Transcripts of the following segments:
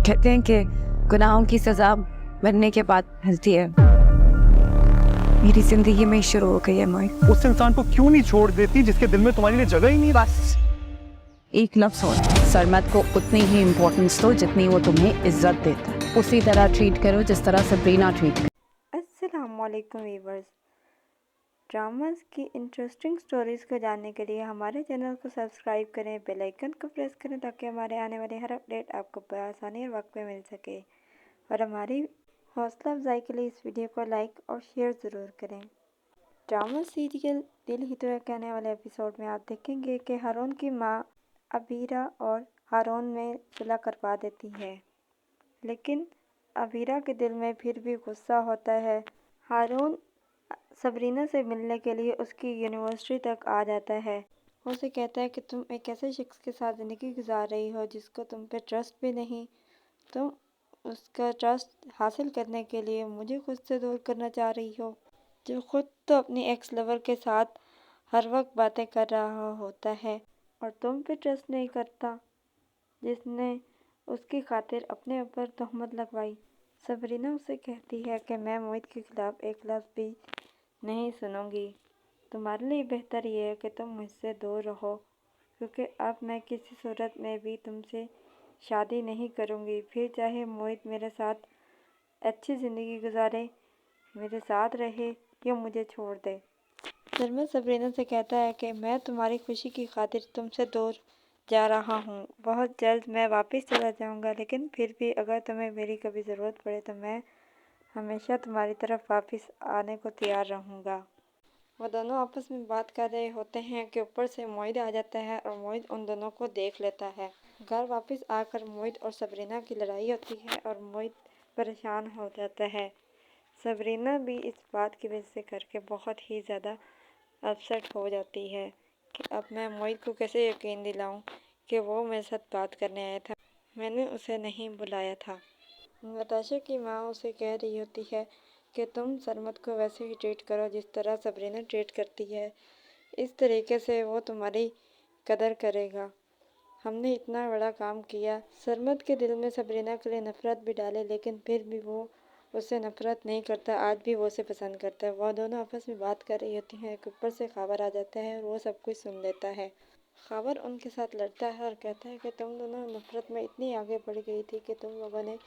कहते हैं कि गुनाहों की सजा मरने के बाद मिलती है। मेरी जिंदगी में शुरू हो गई है मोहित। उस इंसान को क्यों नहीं छोड़ देती जिसके दिल में तुम्हारे लिए जगह ही नहीं? बस एक लफ्ज़ और, सरमद को उतनी ही इम्पोर्टेंस दो जितनी वो तुम्हें इज्जत देता है। उसी तरह ट्रीट करो जिस तरह सबरीना ट्रीट कर। अस्सलामुअलैकुम व्यूअर्स, ड्रामास की इंटरेस्टिंग स्टोरीज़ को जानने के लिए हमारे चैनल को सब्सक्राइब करें, बेल आइकन को प्रेस करें ताकि हमारे आने वाले हर अपडेट आपको बआसानी और वक्त पे मिल सके। और हमारी हौसला अफजाई के लिए इस वीडियो को लाइक और शेयर ज़रूर करें। ड्रामा सीरियल दिल ही तो कहने वाले एपिसोड में आप देखेंगे कि हारून की माँ अबीरा और हारून में सुलह करवा देती है, लेकिन अबीरा के दिल में फिर भी गुस्सा होता है। हारून सबरीना से मिलने के लिए उसकी यूनिवर्सिटी तक आ जाता है। वो उसे कहता है कि तुम एक ऐसे शख्स के साथ ज़िंदगी गुजार रही हो जिसको तुम पे ट्रस्ट भी नहीं। तुम उसका ट्रस्ट हासिल करने के लिए मुझे खुद से दूर करना चाह रही हो, जो खुद तो अपनी एक्स लवर के साथ हर वक्त बातें कर रहा होता है और तुम पे ट्रस्ट नहीं करता, जिसने उसकी खातिर अपने ऊपर तहमत लगवाई। सबरीना उसे कहती है कि मैं मोहित के खिलाफ एक लफ्ज़ भी नहीं सुनूंगी। तुम्हारे लिए बेहतर ये है कि तुम मुझसे दूर रहो, क्योंकि अब मैं किसी सूरत में भी तुमसे शादी नहीं करूंगी। फिर चाहे मोहित मेरे साथ अच्छी ज़िंदगी गुजारे, मेरे साथ रहे या मुझे छोड़ दे। सरमद सबरीना से कहता है कि मैं तुम्हारी खुशी की खातिर तुमसे दूर जा रहा हूँ। बहुत जल्द मैं वापस चला जाऊँगा, लेकिन फिर भी अगर तुम्हें मेरी कभी ज़रूरत पड़े तो मैं हमेशा तुम्हारी तरफ वापस आने को तैयार रहूँगा। वो दोनों आपस में बात कर रहे होते हैं कि ऊपर से मोहित आ जाता है और मोहित उन दोनों को देख लेता है। घर वापस आकर मोहित और सबरीना की लड़ाई होती है और मोहित परेशान हो जाता है। सबरीना भी इस बात की वजह से करके बहुत ही ज़्यादा अपसेट हो जाती है कि अब मैं मोहित को कैसे यकीन दिलाऊं कि वो मेरे साथ बात करने आया था, मैंने उसे नहीं बुलाया था। नताशा की माँ उसे कह रही होती है कि तुम सरमद को वैसे ही ट्रीट करो जिस तरह सबरीना ट्रीट करती है, इस तरीके से वो तुम्हारी कदर करेगा। हमने इतना बड़ा काम किया। सरमद के दिल में सबरीना के लिए नफ़रत भी डाले, लेकिन फिर भी वो उससे नफ़रत नहीं करता। आज भी वो उसे पसंद करता है। वह दोनों आपस में बात कर रही होती हैं कि ऊपर से खबर आ जाता है और वो सब कुछ सुन लेता है। खबर उनके साथ लड़ता है और कहता है कि तुम दोनों नफ़रत में इतनी आगे बढ़ गई थी कि तुम लोगों ने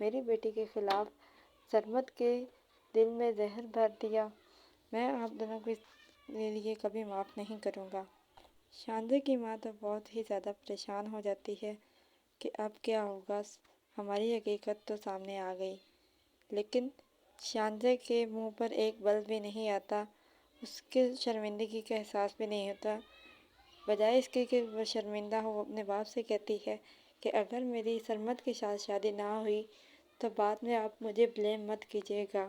मेरी बेटी के ख़िलाफ़ सरमद के दिल में जहर भर दिया। मैं आप दोनों को इसके लिए कभी माफ़ नहीं करूँगा। शांजा की माँ तो बहुत ही ज़्यादा परेशान हो जाती है कि अब क्या होगा। हमारी हकीकत तो सामने आ गई, लेकिन शांजा के मुंह पर एक बल भी नहीं आता। उसके शर्मिंदगी का एहसास भी नहीं होता। बजाय इसके कि वह शर्मिंदा हो, वो अपने बाप से कहती है कि अगर मेरी सरमद के साथ शादी ना हुई तो बाद में आप मुझे ब्लेम मत कीजिएगा।